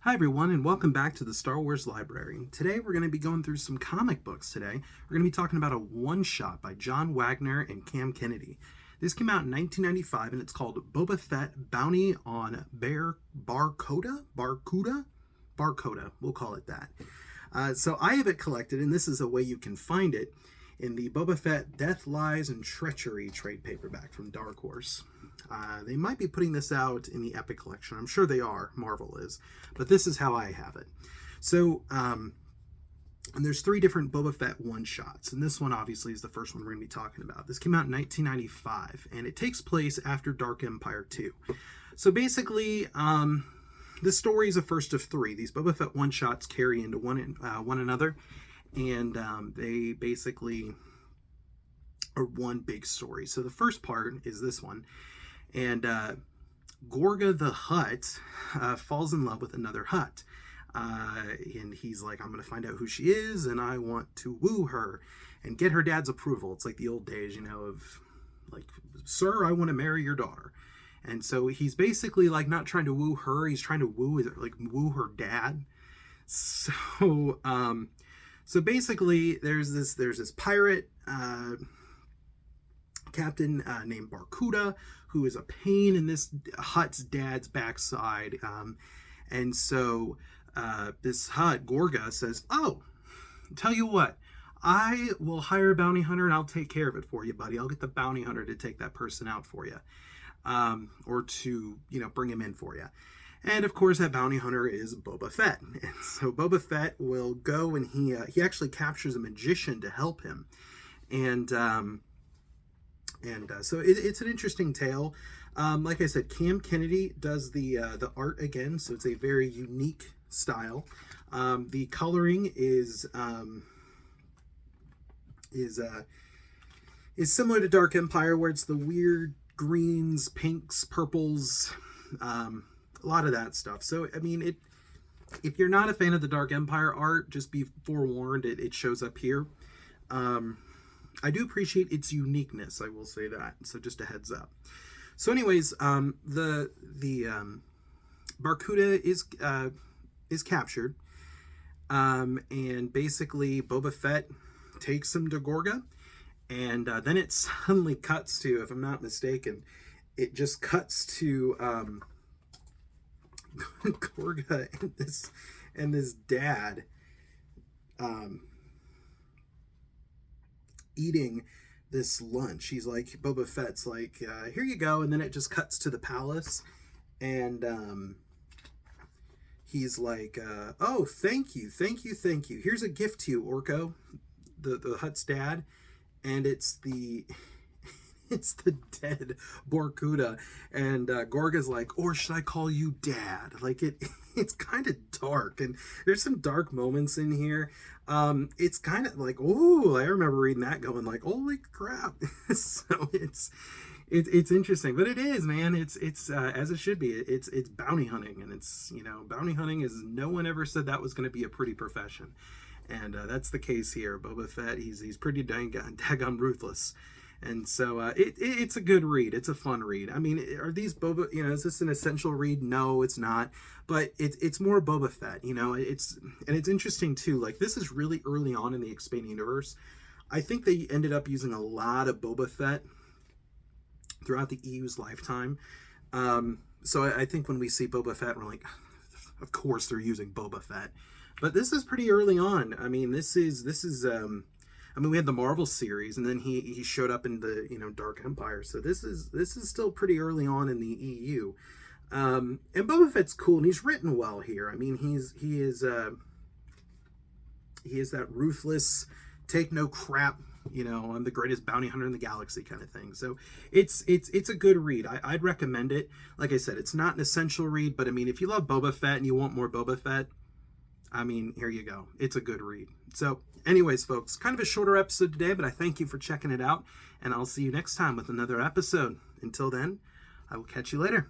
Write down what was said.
Hi everyone, and welcome back to the Star Wars Library. Today we're going to be going through some comic books today. We're going to be talking about a one-shot by John Wagner and Cam Kennedy. This came out in 1995 and it's called Boba Fett Bounty on Bar-Koda? Bar-Koda, we'll call it that. So I have it collected, and this is a way you can find it in the Boba Fett Death, Lies, and Treachery trade paperback from Dark Horse. They might be putting this out in the Epic Collection. I'm sure they are. Marvel is. But this is how I have it. So, and there's 3 different Boba Fett one-shots. And this one, obviously, is the first one we're going to be talking about. This came out in 1995. And it takes place after Dark Empire 2. So, basically, this story is a first of 3. These Boba Fett one-shots carry into one another. And they basically are one big story. So, the first part is this one. And Gorga the Hutt falls in love with another Hutt. And he's like, I'm going to find out who she is, and I want to woo her and get her dad's approval. It's like the old days, you know, of like, sir, I want to marry your daughter. And so he's basically like not trying to woo her. He's trying to woo her dad. So, so basically there's this pirate, captain named Bar-Koda, who is a pain in this Hutt's dad's backside. And so this Hutt, Gorga, says, oh, tell you what, I will hire a bounty hunter and I'll take care of it for you, buddy. I'll get the bounty hunter to take that person out for you, or to, bring him in for you. And of course, that bounty hunter is Boba Fett. And so Boba Fett will go, and he actually captures a magician to help him. And so it's an interesting tale. Like I said, Cam Kennedy does the art again, so it's a very unique style. The coloring is similar to Dark Empire, where it's the weird greens, pinks, purples, a lot of that stuff. So I mean, if you're not a fan of the Dark Empire art, just be forewarned, it shows up here. I do appreciate its uniqueness, I will say that. So just a heads up. So anyways, the Bar-Koda is captured. And basically Boba Fett takes him to Gorga. And then it suddenly cuts to, if I'm not mistaken, it just cuts to Gorga and this dad eating this lunch. He's like, Boba Fett's like, here you go. And then it just cuts to the palace, and he's like, oh, thank you. Here's a gift to you, Orko, the Hutt's dad. And it's the dead Bar-Koda. And Gorga's like, or should I call you Dad? Like, it's kind of dark, and there's some dark moments in here. It's kind of like, oh, I remember reading that going like, holy crap. So it's interesting, but it is, man. It's as it should be. It's bounty hunting, and it's, bounty hunting is, no one ever said that was going to be a pretty profession. And that's the case here. Boba Fett, he's pretty daggone ruthless. And so it's a good read. It's a fun read. I mean, are these Boba, is this an essential read? No, it's not. But it's more Boba Fett, it's interesting too. Like, this is really early on in the expanding universe. I think they ended up using a lot of Boba Fett throughout the EU's lifetime. So I think when we see Boba Fett, we're like, of course they're using Boba Fett. But this is pretty early on. I mean, this is we had the Marvel series, and then he showed up in the Dark Empire. So this is still pretty early on in the EU. And Boba Fett's cool, and he's written well here. I mean, he is that ruthless, take no crap, I'm the greatest bounty hunter in the galaxy kind of thing. So it's a good read. I'd recommend it. Like I said, it's not an essential read, but I mean, if you love Boba Fett and you want more Boba Fett, I mean, here you go. It's a good read. So anyways, folks, kind of a shorter episode today, but I thank you for checking it out, and I'll see you next time with another episode. Until then, I will catch you later.